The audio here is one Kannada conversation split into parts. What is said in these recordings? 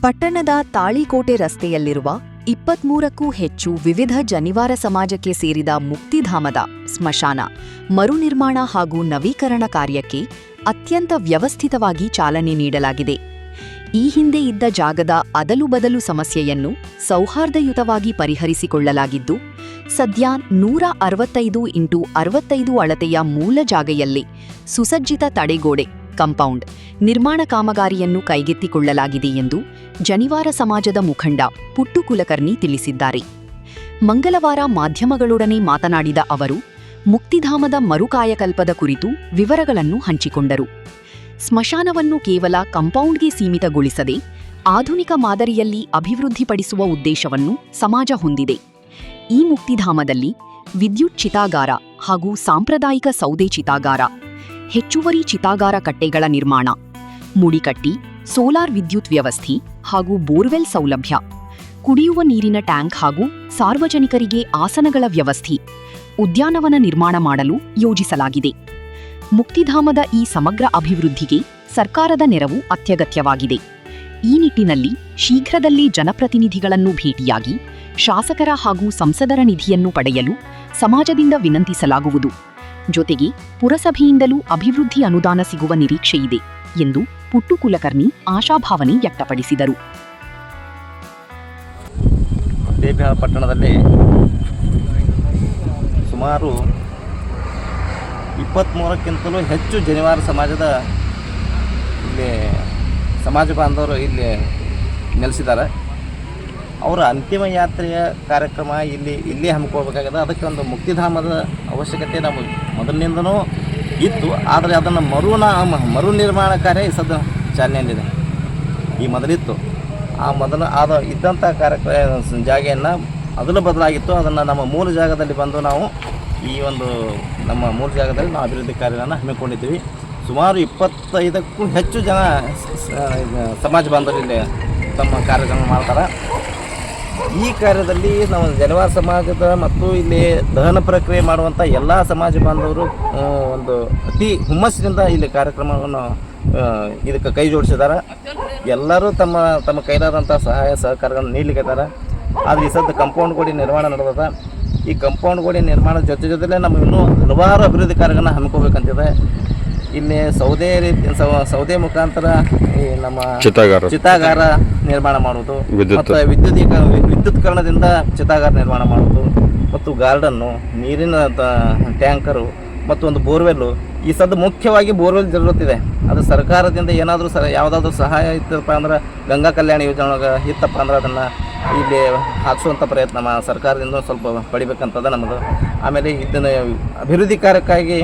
ಪಟ್ಟಣದ ತಾಳಿಕೋಟೆ ರಸ್ತೆಯಲ್ಲಿರುವ 23ಕ್ಕೂ ಹೆಚ್ಚು ವಿವಿಧ ಜನಿವಾರ ಸಮಾಜಕ್ಕೆ ಸೇರಿದ ಮುಕ್ತಿಧಾಮದ ಸ್ಮಶಾನ ಮರುನಿರ್ಮಾಣ ಹಾಗೂ ನವೀಕರಣ ಕಾರ್ಯಕ್ಕೆ ಅತ್ಯಂತ ವ್ಯವಸ್ಥಿತವಾಗಿ ಚಾಲನೆ ನೀಡಲಾಗಿದೆ. ಈ ಹಿಂದೆ ಇದ್ದ ಜಾಗದ ಅದಲುಬದಲು ಸಮಸ್ಯೆಯನ್ನು ಸೌಹಾರ್ದಯುತವಾಗಿ ಪರಿಹರಿಸಿಕೊಳ್ಳಲಾಗಿದ್ದು, ಸದ್ಯ 165x65 ಅಳತೆಯ ಮೂಲ ಜಾಗೆಯಲ್ಲಿ ಸುಸಜ್ಜಿತ ತಡೆಗೋಡೆ ಕಂಪೌಂಡ್ ನಿರ್ಮಾಣ ಕಾಮಗಾರಿಯನ್ನು ಕೈಗೆತ್ತಿಕೊಳ್ಳಲಾಗಿದೆ ಎಂದು ಜನಿವಾರ ಸಮಾಜದ ಮುಖಂಡ ಪುಟ್ಟು ಕುಲಕರ್ಣಿ ತಿಳಿಸಿದ್ದಾರೆ. ಮಂಗಳವಾರ ಮಾಧ್ಯಮಗಳೊಡನೆ ಮಾತನಾಡಿದ ಅವರು, ಮುಕ್ತಿಧಾಮದ ಮರುಕಾಯಕಲ್ಪದ ಕುರಿತು ವಿವರಗಳನ್ನು ಹಂಚಿಕೊಂಡರು. ಸ್ಮಶಾನವನ್ನು ಕೇವಲ ಕಂಪೌಂಡ್ಗೆ ಸೀಮಿತಗೊಳಿಸದೆ ಆಧುನಿಕ ಮಾದರಿಯಲ್ಲಿ ಅಭಿವೃದ್ಧಿಪಡಿಸುವ ಉದ್ದೇಶವನ್ನು ಸಮಾಜ ಹೊಂದಿದೆ. ಈ ಮುಕ್ತಿಧಾಮದಲ್ಲಿ ವಿದ್ಯುತ್ ಚಿತಾಗಾರ ಹಾಗೂ ಸಾಂಪ್ರದಾಯಿಕ ಸೌದೆ ಚಿತಾಗಾರ, ಹೆಚ್ಚುವರಿ ಚಿತಾಗಾರ ಕಟ್ಟೆಗಳ ನಿರ್ಮಾಣ, ಮುಡಿಕಟ್ಟಿ, ಸೋಲಾರ್ ವಿದ್ಯುತ್ ವ್ಯವಸ್ಥೆ ಹಾಗೂ ಬೋರ್ವೆಲ್ ಸೌಲಭ್ಯ, ಕುಡಿಯುವ ನೀರಿನ ಟ್ಯಾಂಕ್ ಹಾಗೂ ಸಾರ್ವಜನಿಕರಿಗೆ ಆಸನಗಳ ವ್ಯವಸ್ಥೆ, ಉದ್ಯಾನವನ ನಿರ್ಮಾಣ ಮಾಡಲು ಯೋಜಿಸಲಾಗಿದೆ. ಮುಕ್ತಿಧಾಮದ ಈ ಸಮಗ್ರ ಅಭಿವೃದ್ಧಿಗೆ ಸರ್ಕಾರದ ನೆರವು ಅತ್ಯಗತ್ಯವಾಗಿದೆ. ಈ ನಿಟ್ಟಿನಲ್ಲಿ ಶೀಘ್ರದಲ್ಲೇ ಜನಪ್ರತಿನಿಧಿಗಳನ್ನು ಭೇಟಿಯಾಗಿ ಶಾಸಕರ ಹಾಗೂ ಸಂಸದರ ನಿಧಿಯನ್ನು ಪಡೆಯಲು ಸಮಾಜದಿಂದ ವಿನಂತಿಸಲಾಗುವುದು. ಜೊತೆಗೆ ಪುರಸಭೆಯಿಂದಲೂ ಅಭಿವೃದ್ಧಿ ಅನುದಾನ ಸಿಗುವ ನಿರೀಕ್ಷೆಯಿದೆ ಎಂದು ಪುಟ್ಟು ಕುಲಕರ್ಣಿ ಆಶಾಭಾವನೆ ವ್ಯಕ್ತಪಡಿಸಿದರು. ದೇವನಹಳ್ಳಿ ಪಟ್ಟಣದಲ್ಲಿ ಸುಮಾರು 23ಕ್ಕಿಂತಲೂ ಹೆಚ್ಚು ಜನಿವಾರ ಸಮಾಜದ ಇಲ್ಲಿ ಸಮಾಜ ಬಾಂಧವರು ಇಲ್ಲಿ ನೆಲೆಸಿದ್ದಾರೆ. ಅವರ ಅಂತಿಮ ಯಾತ್ರೆಯ ಕಾರ್ಯಕ್ರಮ ಇಲ್ಲಿ ಹಮ್ಮಿಕೊಳ್ಬೇಕಾಗಿದೆ. ಅದಕ್ಕೆ ಒಂದು ಮುಕ್ತಿಧಾಮದ ಅವಶ್ಯಕತೆ ನಮಗೆ ಮೊದಲಿನಿಂದನೂ ಇತ್ತು. ಆದರೆ ಅದನ್ನು ಮರು ನಿರ್ಮಾಣ ಕಾರ್ಯ ಸದ್ಯ ಚಾಲನೆಯಲ್ಲಿದೆ. ಈ ಮೊದಲಿತ್ತು, ಇದ್ದಂಥ ಜಾಗೆಯನ್ನು ಅದನ್ನು ಬದಲಾಗಿತ್ತು. ಅದನ್ನು ನಮ್ಮ ಮೂಲ ಜಾಗದಲ್ಲಿ ಬಂದು ನಾವು ನಮ್ಮ ಮೂಲ ಜಾಗದಲ್ಲಿ ನಾವು ಅಭಿವೃದ್ಧಿ ಕಾರ್ಯಗಳನ್ನು ಹಮ್ಮಿಕೊಂಡಿದ್ದೀವಿ. ಸುಮಾರು 25ಕ್ಕೂ ಹೆಚ್ಚು ಜನ ಸಮಾಜ ಬಾಂಧವರು ಇಲ್ಲಿ ತಮ್ಮ ಕಾರ್ಯಕ್ರಮ ಮಾಡ್ತಾರೆ. ಈ ಕಾರ್ಯದಲ್ಲಿ ನಾವು ಜನಿವಾರ ಸಮಾಜದ ಮತ್ತು ಇಲ್ಲಿ ದಹನ ಪ್ರಕ್ರಿಯೆ ಮಾಡುವಂಥ ಎಲ್ಲ ಸಮಾಜ ಬಾಂಧವರು ಒಂದು ಅತಿ ಹುಮ್ಮಸ್ಸಿನಿಂದ ಇಲ್ಲಿ ಕಾರ್ಯಕ್ರಮವನ್ನು ಇದಕ್ಕೆ ಕೈ ಜೋಡಿಸಿದ್ದಾರೆ. ಎಲ್ಲರೂ ತಮ್ಮ ಕೈಲಾದಂಥ ಸಹಾಯ ಸಹಕಾರಗಳನ್ನು ನೀಡಲಿಕ್ಕಿದ್ದಾರೆ. ಆದರೆ ಈ ಸದ್ಯ ಕಾಂಪೌಂಡ್ ಗೋಡೆ ನಿರ್ಮಾಣ ನಡೆದದ. ಈ ಕಾಂಪೌಂಡ್ ಗೋಡೆ ನಿರ್ಮಾಣದ ಜೊತೆಲೇ ನಮಗೆ ಇನ್ನೂ ಹಲವಾರು ಅಭಿವೃದ್ಧಿ ಕಾರ್ಯಗಳನ್ನು ಹಮ್ಮಿಕೋಬೇಕಂತಿದೆ. ಇಲ್ಲಿ ಸೌದೆ ಮುಖಾಂತರ ಈ ನಮ್ಮ ಚಿತಾಗಾರ ನಿರ್ಮಾಣ ಮಾಡುವುದು, ಮತ್ತು ವಿದ್ಯುತ್ಕರಣದಿಂದ ಚಿತಾಗಾರ ನಿರ್ಮಾಣ ಮಾಡುವುದು, ಮತ್ತು ಗಾರ್ಡನ್ನು, ನೀರಿನ ಟ್ಯಾಂಕರು ಮತ್ತು ಒಂದು ಬೋರ್ವೆಲ್ಲು. ಈ ಸದ್ದು ಮುಖ್ಯವಾಗಿ ಬೋರ್ವೆಲ್ ಜರುಗುತ್ತಿದೆ. ಅದು ಸರ್ಕಾರದಿಂದ ಏನಾದರೂ ಯಾವುದಾದ್ರೂ ಸಹಾಯ ಇತ್ತಪ್ಪ ಅಂದ್ರೆ, ಗಂಗಾ ಕಲ್ಯಾಣ ಯೋಜನೆ ಒಳಗೆ ಇತ್ತಪ್ಪ ಅಂದ್ರೆ ಅದನ್ನು ಇಲ್ಲಿ ಹಾಕಿಸುವಂಥ ಪ್ರಯತ್ನ ಸರ್ಕಾರದಿಂದ ಸ್ವಲ್ಪ ಪಡಿಬೇಕಂತದ ನಮ್ಮದು. ಆಮೇಲೆ ಇದನ್ನು ಅಭಿವೃದ್ಧಿ ಕಾರ್ಯಕ್ಕಾಗಿ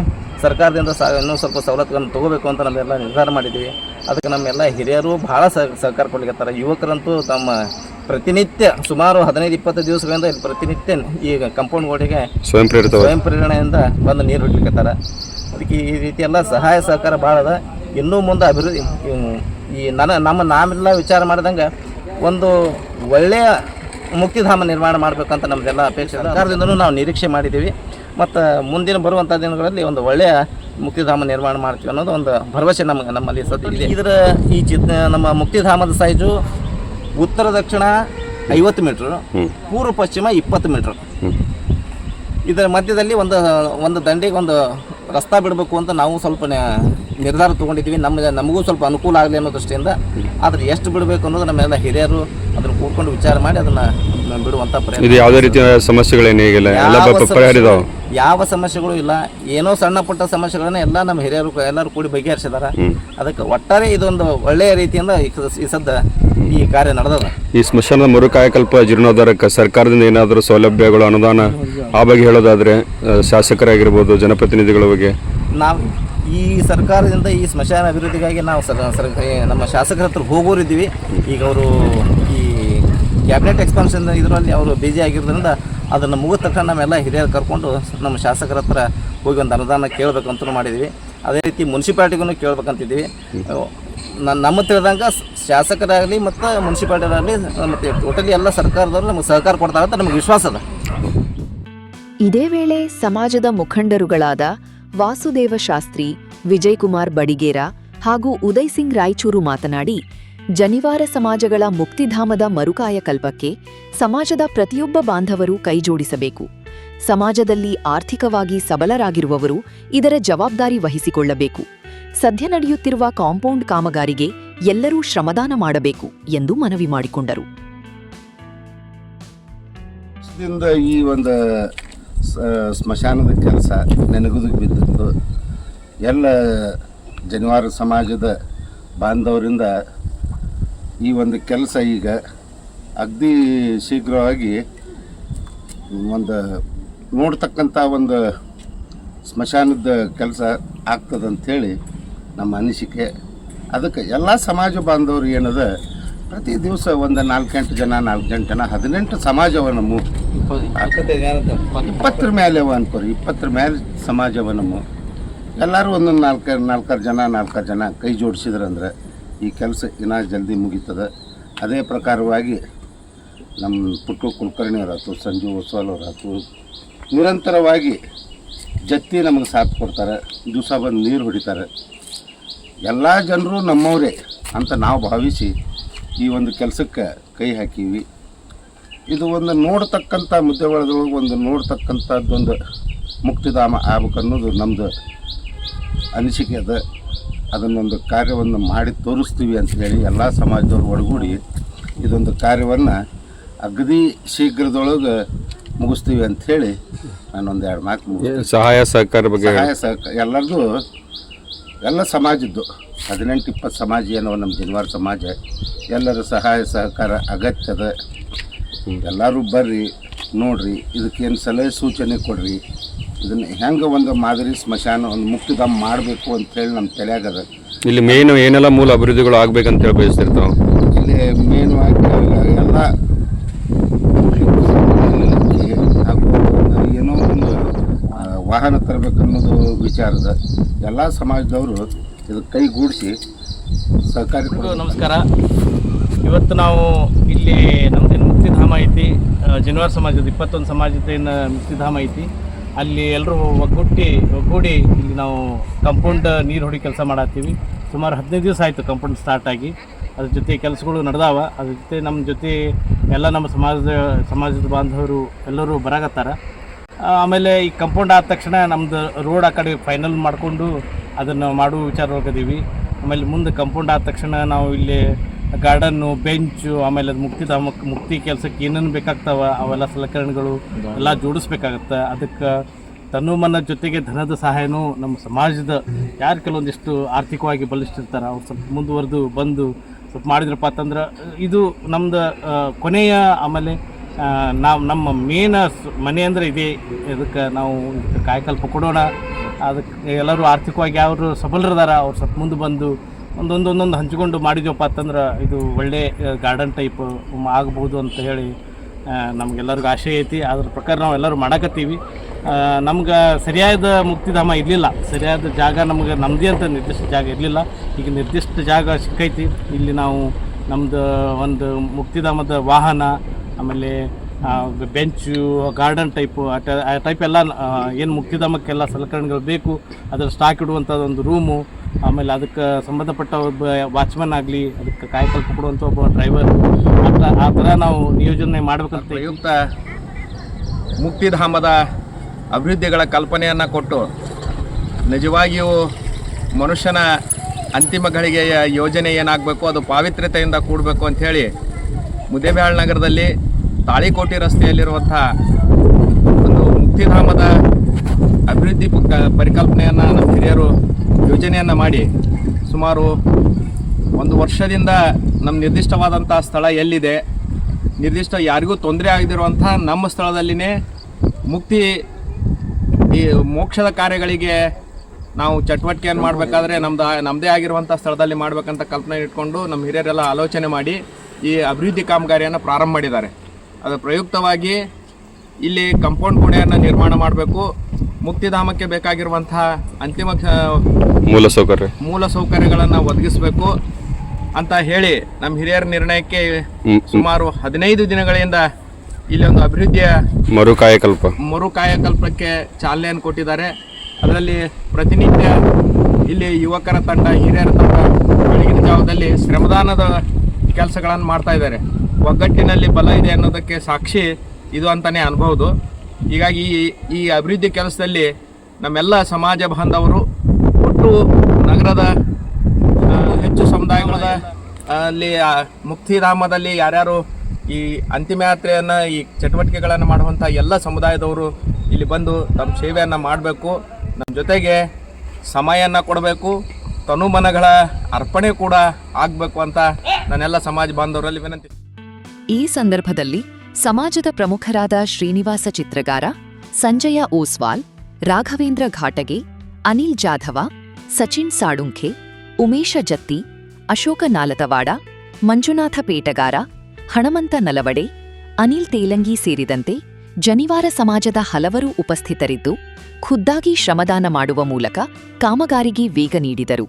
ಸರ್ಕಾರದಿಂದ ಇನ್ನೂ ಸ್ವಲ್ಪ ಸವಲತ್ತುಗಳನ್ನು ತೊಗೋಬೇಕು ಅಂತ ನಮ್ಮೆಲ್ಲ ನಿರ್ಧಾರ ಮಾಡಿದ್ದೀವಿ. ಅದಕ್ಕೆ ನಮ್ಮೆಲ್ಲ ಹಿರಿಯರು ಭಾಳ ಸಹಕಾರ ಕೊಡ್ಲಿಕ್ಕತ್ತಾರೆ. ಯುವಕರಂತೂ ತಮ್ಮ ಪ್ರತಿನಿತ್ಯ ಸುಮಾರು 15-20 ದಿವಸಗಳಿಂದ ಇಲ್ಲಿ ಪ್ರತಿನಿತ್ಯ ಈಗ ಕಾಂಪೌಂಡ್ ಗೋಡೆಗೆ ಸ್ವಯಂ ಪ್ರೇರಣೆಯಿಂದ ಬಂದು ನೀರು ಬಿಡ್ಲಿಕ್ಕತ್ತಾರೆ. ಅದಕ್ಕೆ ಈ ರೀತಿ ಎಲ್ಲ ಸಹಾಯ ಸಹಕಾರ ಭಾಳ ಅದ. ಇನ್ನೂ ಮುಂದೆ ಅಭಿವೃದ್ಧಿ ನಾವೆಲ್ಲ ವಿಚಾರ ಮಾಡಿದಂಗೆ ಒಂದು ಒಳ್ಳೆಯ ಮುಕ್ತಿಧಾಮ ನಿರ್ಮಾಣ ಮಾಡಬೇಕಂತ ನಮ್ಮದೆಲ್ಲ ಅಪೇಕ್ಷೆ. ಸರ್ಕಾರದಿಂದಲೂ ನಾವು ನಿರೀಕ್ಷೆ ಮಾಡಿದ್ದೀವಿ. ಮತ್ತು ಮುಂದಿನ ಬರುವಂಥ ದಿನಗಳಲ್ಲಿ ಒಂದು ಒಳ್ಳೆಯ ಮುಕ್ತಿಧಾಮ ನಿರ್ಮಾಣ ಮಾಡ್ತೀವಿ ಅನ್ನೋದು ಒಂದು ಭರವಸೆ ನಮ್ಮಲ್ಲಿ ಸದ್ಯ ಇದೆ. ನಮ್ಮ ಮುಕ್ತಿಧಾಮದ ಸೈಜು ಉತ್ತರ ದಕ್ಷಿಣ 50 ಮೀಟ್ರು, ಪೂರ್ವ ಪಶ್ಚಿಮ 20 ಮೀಟ್ರ್. ಇದರ ಮಧ್ಯದಲ್ಲಿ ಒಂದು ದಂಡೆಗೆ ಒಂದು ರಸ್ತಾ ಬಿಡಬೇಕು ಅಂತ ನಾವು ಸ್ವಲ್ಪ ನಿರ್ಧಾರ ತೊಗೊಂಡಿದ್ದೀವಿ. ನಮಗೂ ಸ್ವಲ್ಪ ಅನುಕೂಲ ಆಗಲಿ ಅನ್ನೋ ದೃಷ್ಟಿಯಿಂದ. ಆದರೆ ಎಷ್ಟು ಬಿಡಬೇಕು ಅನ್ನೋದು ನಮ್ಮೆಲ್ಲ ಹಿರಿಯರು ಅದನ್ನು ಕೂತ್ಕೊಂಡು ವಿಚಾರ ಮಾಡಿ ಅದನ್ನು ಬಿಡುವಂಥ ಪ್ರಯತ್ನ. ಯಾವುದೇ ರೀತಿಯ ಸಮಸ್ಯೆಗಳೇನು ಯಾವ ಸಮಸ್ಯೆಗಳು ಇಲ್ಲ. ಏನೋ ಸಣ್ಣ ಪುಟ್ಟ ಸಮಸ್ಯೆಗಳನ್ನ ಎಲ್ಲ ನಮ್ಮ ಹಿರಿಯರು ಎಲ್ಲರೂ ಕೂಡಿ ಬಗೆಹರಿಸಿದಾರೆ. ಅದಕ್ಕೆ ಒಟ್ಟಾರೆ ಇದೊಂದು ಒಳ್ಳೆಯ ರೀತಿಯಿಂದ ಈ ಸದ್ದ ಈ ಕಾರ್ಯ ನಡೆದದ. ಈ ಸ್ಮಶಾನದ ಮರುಕಾಯಕಲ್ಪ ಜೀರ್ಣೋದ್ಧಾರಕ್ಕೆ ಸರ್ಕಾರದಿಂದ ಏನಾದರೂ ಸೌಲಭ್ಯಗಳು, ಅನುದಾನ ಆ ಬಗ್ಗೆ ಹೇಳೋದಾದ್ರೆ ಶಾಸಕರಾಗಿರ್ಬೋದು, ಜನಪ್ರತಿನಿಧಿಗಳ ಬಗ್ಗೆ ನಾವು ಈ ಸರ್ಕಾರದಿಂದ ಈ ಸ್ಮಶಾನ ಅಭಿವೃದ್ಧಿಗಾಗಿ ನಾವು ನಮ್ಮ ಶಾಸಕರ ಹತ್ರ ಹೋಗೋರಿದ್ದೀವಿ. ಈಗ ಅವರು ಈ ಕ್ಯಾಬಿನೆಟ್ ಎಕ್ಸ್ಪಾನ್ಷನ್ ಇದರಲ್ಲಿ ಅವರು ಬಿಜಿ ಆಗಿರೋದ್ರಿಂದ ಅದನ್ನು ಮುಗಿದ ತಕ್ಷಣ ನಮ್ಮೆಲ್ಲ ಹಿರಿಯರು ಕರ್ಕೊಂಡು ನಮ್ಮ ಶಾಸಕರ ಹತ್ರ ಹೋಗಿ ಒಂದು ಅನುದಾನ ಕೇಳಬೇಕಂತಲೂ ಮಾಡಿದ್ದೀವಿ. ಅದೇ ರೀತಿ ಮುನ್ಸಿಪಾಲ್ಟಿಗೂ ಕೇಳಬೇಕಂತಿದ್ದೀವಿ. ನಮ್ಮ ತಿಳಿದಂಗೆ ಶಾಸಕರಾಗಲಿ ಮತ್ತು ಮುನ್ಸಿಪಾಲ್ಟಿರಾಗಲಿ ಮತ್ತು ಟೋಟಲಿ ಎಲ್ಲ ಸರ್ಕಾರದವರು ನಮಗೆ ಸಹಕಾರ ಕೊಡ್ತಾರೆ ಅಂತ ನಮಗೆ ವಿಶ್ವಾಸ ಅದ. ಇದೇ ವೇಳೆ ಸಮಾಜದ ಮುಖಂಡರುಗಳಾದ ವಾಸುದೇವ ಶಾಸ್ತ್ರಿ, ವಿಜಯಕುಮಾರ್ ಬಡಿಗೇರ ಹಾಗೂ ಉದಯ್ ಸಿಂಗ್ ರಾಯಚೂರು ಮಾತನಾಡಿ, ಜನಿವಾರ ಸಮಾಜಗಳ ಮುಕ್ತಿಧಾಮದ ಮರುಕಾಯಕಲ್ಪಕ್ಕೆ ಸಮಾಜದ ಪ್ರತಿಯೊಬ್ಬ ಬಾಂಧವರು ಕೈಜೋಡಿಸಬೇಕು. ಸಮಾಜದಲ್ಲಿ ಆರ್ಥಿಕವಾಗಿ ಸಬಲರಾಗಿರುವವರು ಇದರ ಜವಾಬ್ದಾರಿ ವಹಿಸಿಕೊಳ್ಳಬೇಕು. ಸದ್ಯ ನಡೆಯುತ್ತಿರುವ ಕಾಂಪೌಂಡ್ ಕಾಮಗಾರಿಗೆ ಎಲ್ಲರೂ ಶ್ರಮದಾನ ಮಾಡಬೇಕು ಎಂದು ಮನವಿ ಮಾಡಿಕೊಂಡರು. ಈ ಒಂದು ಸ್ಮಶಾನದ ಕೆಲಸ ನೆನಗುದಿಗೆ ಬಿದ್ದಿತ್ತು. ಎಲ್ಲ ಜನಿವಾರ ಸಮಾಜದ ಬಾಂಧವರಿಂದ ಈ ಒಂದು ಕೆಲಸ ಈಗ ಅಗದಿ ಶೀಘ್ರವಾಗಿ ಒಂದು ನೋಡ್ತಕ್ಕಂಥ ಒಂದು ಸ್ಮಶಾನದ ಕೆಲಸ ಆಗ್ತದಂಥೇಳಿ ನಮ್ಮ ಅನಿಸಿಕೆ. ಅದಕ್ಕೆ ಎಲ್ಲ ಸಮಾಜ ಬಾಂಧವರು ಏನದ ಪ್ರತಿ ದಿವಸ ಒಂದು 4 ಜನ 18 ಸಮಾಜವ ನಮ್ಮ 20 ಮೇಲೆ ಅನ್ಕೋರಿ 20 ಮೇಲೆ ಸಮಾಜವ ನಮ್ಮ ಎಲ್ಲರೂ ಒಂದೊಂದು 4 ಜನ ಕೈ ಜೋಡಿಸಿದ್ರಂದ್ರೆ ಈ ಕೆಲಸ ಇನ್ನೂ ಜಲ್ದಿ ಮುಗೀತದೆ. ಅದೇ ಪ್ರಕಾರವಾಗಿ ನಮ್ಮ ಪುಟ್ಟು ಕುಲಕರ್ಣಿಯವರಾಯ್ತು, ಸಂಜು ಒಸ್ವಾಲವರಾಯ್ತು, ನಿರಂತರವಾಗಿ ಜತ್ತಿ ನಮಗೆ ಸಾಥ್ ಕೊಡ್ತಾರೆ. ದಿವಸ ಬಂದು ನೀರು ಹೊಡಿತಾರೆ. ಎಲ್ಲ ಜನರು ನಮ್ಮವರೇ ಅಂತ ನಾವು ಭಾವಿಸಿ ಈ ಒಂದು ಕೆಲಸಕ್ಕೆ ಕೈ ಹಾಕೀವಿ. ಇದು ಒಂದು ನೋಡ್ತಕ್ಕಂಥ ಮುದ್ದೆವಾಳದೊಳಗೆ ಒಂದು ನೋಡ್ತಕ್ಕಂಥದ್ದೊಂದು ಮುಕ್ತಿಧಾಮ ಆಗ್ಬೇಕನ್ನೋದು ನಮ್ಮದು ಅನಿಸಿಕೆ ಅದ. ಅದನ್ನೊಂದು ಕಾರ್ಯವನ್ನು ಮಾಡಿ ತೋರಿಸ್ತೀವಿ ಅಂತೇಳಿ ಎಲ್ಲ ಸಮಾಜದವ್ರು ಒಳಗೂಡಿ ಇದೊಂದು ಕಾರ್ಯವನ್ನು ಅಗದಿ ಶೀಘ್ರದೊಳಗೆ ಮುಗಿಸ್ತೀವಿ ಅಂಥೇಳಿ ನಾನೊಂದು 2 ಮಾತು ಮುಗಿಸ್ತೀನಿ. ಸಹಾಯ ಸಹಕಾರ ಬಗ್ಗೆ ಎಲ್ಲರದು ಎಲ್ಲ ಸಮಾಜದ್ದು 18-20 ಸಮಾಜ ಏನೋ ನಮ್ಮ ಜನಿವಾರ ಸಮಾಜ ಎಲ್ಲರ ಸಹಾಯ ಸಹಕಾರ ಅಗತ್ಯದ. ಎಲ್ಲರೂ ಬರ್ರಿ ನೋಡ್ರಿ, ಇದಕ್ಕೇನು ಸಲಹೆ ಸೂಚನೆ ಕೊಡ್ರಿ, ಇದನ್ನು ಹೆಂಗೆ ಒಂದು ಮಾದರಿ ಸ್ಮಶಾನ ಒಂದು ಮುಕ್ತಿಧಾಮ ಮಾಡಬೇಕು ಅಂಥೇಳಿ ನಮ್ಮ ತಲೆಯಾಗದ. ಇಲ್ಲಿ ಮೇನ್ ಏನೆಲ್ಲ ಮೂಲ ಅಭಿವೃದ್ಧಿಗಳು ಆಗ್ಬೇಕಂತ ಹೇಳಿ ಬಯಸ್ತಿರ್ತಾವೆ. ಇಲ್ಲಿ ಮೇನು ಆಗಿ ಎಲ್ಲ ಹಾಗೂ ಏನೋ ಒಂದು ವಾಹನ ತರಬೇಕನ್ನೋದು ವಿಚಾರದ ಎಲ್ಲ ಸಮಾಜದವರು ಇದಕ್ಕೆ ಕೈಗೂಡಿಸಿ ಸಹಕಾರಿ. ನಮಸ್ಕಾರ. ಇವತ್ತು ನಾವು ಇಲ್ಲಿ ನಮ್ಮದೇನು ಮುಕ್ತಿಧಾಮ ಐತಿ, ಜನಿವಾರ ಸಮಾಜದ 21 ಸಮಾಜದ ಮುಕ್ತಿಧಾಮ ಐತಿ. ಅಲ್ಲಿ ಎಲ್ಲರೂ ಒಗ್ಗೂಡಿ ಇಲ್ಲಿ ನಾವು ಕಾಂಪೌಂಡ್ ನೀರು ಹೊಡಿ ಕೆಲಸ ಮಾಡತ್ತೀವಿ. ಸುಮಾರು 15 ದಿವಸ ಆಯಿತು ಕಾಂಪೌಂಡ್ ಸ್ಟಾರ್ಟ್ ಆಗಿ. ಅದ್ರ ಜೊತೆ ಕೆಲಸಗಳು ನಡೆದಾವ. ಅದ್ರ ಜೊತೆ ನಮ್ಮ ಜೊತೆ ಎಲ್ಲ ನಮ್ಮ ಸಮಾಜದ ಬಾಂಧವರು ಎಲ್ಲರೂ ಬರಾಕತ್ತಾರ. ಆಮೇಲೆ ಈ ಕಾಂಪೌಂಡ್ ಆದ ತಕ್ಷಣ ನಮ್ಮದು ರೋಡ್ ಆ ಕಡೆ ಫೈನಲ್ ಮಾಡಿಕೊಂಡು ಅದನ್ನು ಮಾಡುವ ವಿಚಾರದೊಳಗದೀವಿ. ಆಮೇಲೆ ಮುಂದೆ ಕಾಂಪೌಂಡ್ ಆದ ತಕ್ಷಣ ನಾವು ಇಲ್ಲಿ ಗಾರ್ಡನ್ನು, ಬೆಂಚು, ಆಮೇಲೆ ಅದು ಮುಕ್ತಿ ಕೆಲಸಕ್ಕೆ ಏನೇನು ಬೇಕಾಗ್ತಾವ ಅವೆಲ್ಲ ಸಲಕರಣೆಗಳು ಎಲ್ಲ ಜೋಡಿಸ್ಬೇಕಾಗತ್ತೆ. ಅದಕ್ಕೆ ತನುಮನ ಜೊತೆಗೆ ಧನದ ಸಹಾಯನೂ ನಮ್ಮ ಸಮಾಜದ ಯಾರು ಕೆಲವೊಂದಿಷ್ಟು ಆರ್ಥಿಕವಾಗಿ ಬಲಿಷ್ಠಿರ್ತಾರೆ ಅವ್ರು ಸ್ವಲ್ಪ ಮುಂದುವರೆದು ಬಂದು ಸ್ವಲ್ಪ ಮಾಡಿದ್ರಪ್ಪ ಅಂತಂದ್ರೆ ಇದು ನಮ್ಮದು ಕೊನೆಯ ಆಮೇಲೆ ನಮ್ಮ ಮೇನ ಮನೆ ಅಂದರೆ ಇದೆ. ಇದಕ್ಕೆ ನಾವು ಕಾಯಕಲ್ಪ ಕೊಡೋಣ. ಅದಕ್ಕೆ ಎಲ್ಲರೂ ಆರ್ಥಿಕವಾಗಿ ಯಾರು ಸಬಲರದಾರ ಅವ್ರು ಸ್ವಲ್ಪ ಮುಂದೆ ಬಂದು ಒಂದೊಂದು ಹಂಚಿಕೊಂಡು ಮಾಡಿದ್ವಪ್ಪ ಅಂತಂದ್ರೆ ಇದು ಒಳ್ಳೆ ಗಾರ್ಡನ್ ಟೈಪ್ ಆಗ್ಬೋದು ಅಂತ ಹೇಳಿ ನಮಗೆಲ್ಲರಿಗೂ ಆಸೆ ಐತಿ. ಅದ್ರ ಪ್ರಕಾರ ನಾವು ಎಲ್ಲರೂ ಮಾಡಕತ್ತೀವಿ. ನಮ್ಗೆ ಸರಿಯಾದ ಮುಕ್ತಿಧಾಮ ಇರಲಿಲ್ಲ, ಸರಿಯಾದ ಜಾಗ ನಮ್ಗೆ ನಮ್ಮದೇ ಅಂತ ನಿರ್ದಿಷ್ಟ ಜಾಗ ಇರಲಿಲ್ಲ. ಈಗ ನಿರ್ದಿಷ್ಟ ಜಾಗ ಸಿಕ್ಕೈತಿ. ಇಲ್ಲಿ ನಾವು ನಮ್ಮದು ಒಂದು ಮುಕ್ತಿಧಾಮದ ವಾಹನ, ಆಮೇಲೆ ಬೆಂಚು, ಗಾರ್ಡನ್ ಟೈಪು ಆ ಟೈಪ್ ಎಲ್ಲ ಏನು ಮುಕ್ತಿಧಾಮಕ್ಕೆಲ್ಲ ಸಲಕರಣೆಗಳು ಬೇಕು ಅದರ ಸ್ಟಾಕ್ ಇಡುವಂಥದ್ದು ಒಂದು ರೂಮು, ಆಮೇಲೆ ಅದಕ್ಕೆ ಸಂಬಂಧಪಟ್ಟ ಒಬ್ಬ ವಾಚ್ಮನ್ ಆಗಲಿ, ಅದಕ್ಕೆ ಕಾಯಕಲ್ಪ ಕೊಡುವಂಥ ಒಬ್ಬ ಡ್ರೈವರ್, ಆ ಥರ ನಾವು ನಿಯೋಜನೆ ಮಾಡಬೇಕಂತ ಪ್ರಯುಕ್ತ ಮುಕ್ತಿಧಾಮದ ಅಭಿವೃದ್ಧಿಗಳ ಕಲ್ಪನೆಯನ್ನು ಕೊಟ್ಟು ನಿಜವಾಗಿಯೂ ಮನುಷ್ಯನ ಅಂತಿಮ ಘಳಿಗೆಯ ಯೋಜನೆ ಏನಾಗಬೇಕು ಅದು ಪಾವಿತ್ರ್ಯತೆಯಿಂದ ಕೂಡಬೇಕು ಅಂಥೇಳಿ ಮುದ್ದೇಬಿಹಾಳ್ ನಗರದಲ್ಲಿ ತಾಳಿಕೋಟೆ ರಸ್ತೆಯಲ್ಲಿರುವಂಥ ಒಂದು ಮುಕ್ತಿಧಾಮದ ಅಭಿವೃದ್ಧಿ ಪರಿಕಲ್ಪನೆಯನ್ನು ನಮ್ಮ ಹಿರಿಯರು ಯೋಜನೆಯನ್ನು ಮಾಡಿ ಸುಮಾರು 1 ವರ್ಷದಿಂದ ನಮ್ಮ ನಿರ್ದಿಷ್ಟವಾದಂಥ ಸ್ಥಳ ಎಲ್ಲಿದೆ, ನಿರ್ದಿಷ್ಟ ಯಾರಿಗೂ ತೊಂದರೆ ಆಗದಿರುವಂಥ ನಮ್ಮ ಸ್ಥಳದಲ್ಲಿನೇ ಈ ಮೋಕ್ಷದ ಕಾರ್ಯಗಳಿಗೆ ನಾವು ಚಟುವಟಿಕೆಯನ್ನು ಮಾಡಬೇಕಾದ್ರೆ ನಮ್ಮದೇ ಆಗಿರುವಂಥ ಸ್ಥಳದಲ್ಲಿ ಮಾಡಬೇಕಂತ ಕಲ್ಪನೆ ಇಟ್ಕೊಂಡು ನಮ್ಮ ಹಿರಿಯರೆಲ್ಲ ಆಲೋಚನೆ ಮಾಡಿ ಈ ಅಭಿವೃದ್ಧಿ ಕಾಮಗಾರಿಯನ್ನು ಪ್ರಾರಂಭ ಮಾಡಿದ್ದಾರೆ. ಅದರ ಪ್ರಯುಕ್ತವಾಗಿ ಇಲ್ಲಿ ಕಾಂಪೌಂಡ್ ಗೋಡೆಯನ್ನು ನಿರ್ಮಾಣ ಮಾಡಬೇಕು, ಮುಕ್ತಿಧಾಮಕ್ಕೆ ಬೇಕಾಗಿರುವಂತಹ ಅಂತಿಮ ಮೂಲ ಸೌಕರ್ಯಗಳನ್ನು ಒದಗಿಸಬೇಕು ಅಂತ ಹೇಳಿ ನಮ್ಮ ಹಿರಿಯರ ನಿರ್ಣಯಕ್ಕೆ ಸುಮಾರು 15 ದಿನಗಳಿಂದ ಇಲ್ಲಿ ಒಂದು ಅಭಿವೃದ್ಧಿಯ ಮರುಕಾಯಕಲ್ಪಕ್ಕೆ ಚಾಲನೆಯನ್ನು ಕೊಟ್ಟಿದ್ದಾರೆ. ಅದರಲ್ಲಿ ಪ್ರತಿನಿತ್ಯ ಇಲ್ಲಿ ಯುವಕರ ತಂಡ, ಹಿರಿಯರ ತಂಡ ಬೆಳಗಿನ ಜಾವದಲ್ಲಿ ಶ್ರಮದಾನದ ಕೆಲಸಗಳನ್ನು ಮಾಡ್ತಾ ಇದ್ದಾರೆ. ಒಗ್ಗಟ್ಟಿನಲ್ಲಿ ಬಲ ಇದೆ ಅನ್ನೋದಕ್ಕೆ ಸಾಕ್ಷಿ ಇದು ಅಂತಲೇ ಅನ್ಬೋದು. ಹೀಗಾಗಿ ಈ ಅಭಿವೃದ್ಧಿ ಕೆಲಸದಲ್ಲಿ ನಮ್ಮೆಲ್ಲ ಸಮಾಜ ಬಾಂಧವರು ಒಟ್ಟು ನಗರದ ಹೆಚ್ಚು ಸಮುದಾಯಗಳ ಅಲ್ಲಿ ಮುಕ್ತಿಧಾಮದಲ್ಲಿ ಯಾರ್ಯಾರು ಈ ಅಂತಿಮ ಯಾತ್ರೆಯನ್ನು ಈ ಚಟುವಟಿಕೆಗಳನ್ನು ಮಾಡುವಂಥ ಎಲ್ಲ ಸಮುದಾಯದವರು ಇಲ್ಲಿ ಬಂದು ತಮ್ಮ ಸೇವೆಯನ್ನು ಮಾಡಬೇಕು. ನಮ್ಮ ಜೊತೆಗೆ ಸಮಯವನ್ನು ಕೊಡಬೇಕು, ತನುಮನಗಳ ಅರ್ಪಣೆ ಕೂಡ ಆಗಬೇಕು ಅಂತ ನನ್ನೆಲ್ಲ ಸಮಾಜ ಬಾಂಧವರಲ್ಲಿ ವಿನಂತಿ. ಈ ಸಂದರ್ಭದಲ್ಲಿ ಸಮಾಜದ ಪ್ರಮುಖರಾದ ಶ್ರೀನಿವಾಸ ಚಿತ್ರಗಾರ, ಸಂಜಯ ಓಸ್ವಾಲ್, ರಾಘವೇಂದ್ರ ಘಾಟಗೆ, ಅನಿಲ್ ಜಾಧವ, ಸಚಿನ್ ಸಾಡುಂಖೆ, ಉಮೇಶ ಜತ್ತಿ, ಅಶೋಕ ನಾಲತವಾಡ, ಮಂಜುನಾಥ ಪೇಟಗಾರ, ಹಣಮಂತ ನಲವಡೆ, ಅನಿಲ್ ತೇಲಂಗಿ ಸೇರಿದಂತೆ ಜನಿವಾರ ಸಮಾಜದ ಹಲವರು ಉಪಸ್ಥಿತರಿದ್ದು ಖುದ್ದಾಗಿ ಶ್ರಮದಾನ ಮಾಡುವ ಮೂಲಕ ಕಾಮಗಾರಿಗೆ ವೇಗ ನೀಡಿದರು.